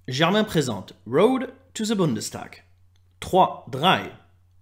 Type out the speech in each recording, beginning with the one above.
Germain présente Road to the Bundestag. 3. 3.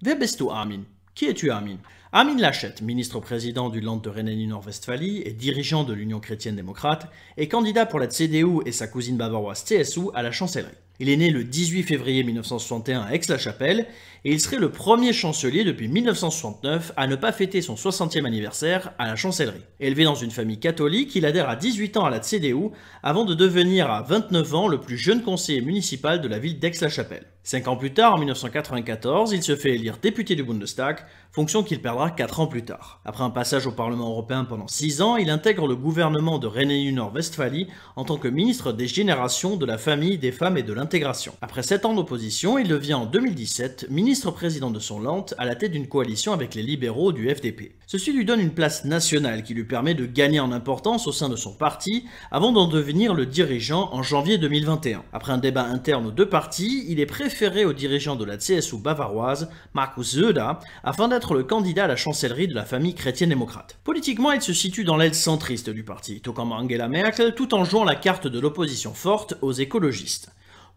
Wer bist du, Armin? Qui es-tu, Armin? Armin Laschet, ministre-président du Land de Rhénanie-Nord-Westphalie et dirigeant de l'Union chrétienne-démocrate, est candidat pour la CDU et sa cousine bavaroise CSU à la chancellerie. Il est né le 18 février 1961 à Aix-la-Chapelle et il serait le premier chancelier depuis 1969 à ne pas fêter son 60e anniversaire à la chancellerie. Élevé dans une famille catholique, il adhère à 18 ans à la CDU avant de devenir à 29 ans le plus jeune conseiller municipal de la ville d'Aix-la-Chapelle. 5 ans plus tard, en 1994, il se fait élire député du Bundestag, fonction qu'il perdra 4 ans plus tard. Après un passage au Parlement européen pendant 6 ans, il intègre le gouvernement de Rhénanie-Nord-Westphalie en tant que ministre des générations, de la famille, des femmes et de l'intégration. Après 7 ans d'opposition, il devient en 2017 ministre-président de son land à la tête d'une coalition avec les libéraux du FDP. Ceci lui donne une place nationale qui lui permet de gagner en importance au sein de son parti avant d'en devenir le dirigeant en janvier 2021. Après un débat interne aux deux partis, il est préféré au dirigeant de la CSU bavaroise, Markus Söder, afin d'être le candidat à la chancellerie de la famille chrétienne-démocrate. Politiquement, il se situe dans l'aile centriste du parti, tout comme Angela Merkel, tout en jouant la carte de l'opposition forte aux écologistes.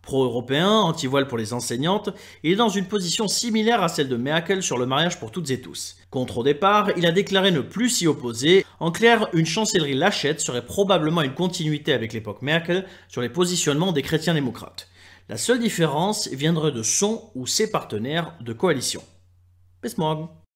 Pro-européen, anti-voile pour les enseignantes, il est dans une position similaire à celle de Merkel sur le mariage pour toutes et tous. Contre au départ, il a déclaré ne plus s'y opposer. En clair, une chancellerie Laschet serait probablement une continuité avec l'époque Merkel sur les positionnements des chrétiens démocrates. La seule différence viendrait de son ou ses partenaires de coalition. Bis morgen.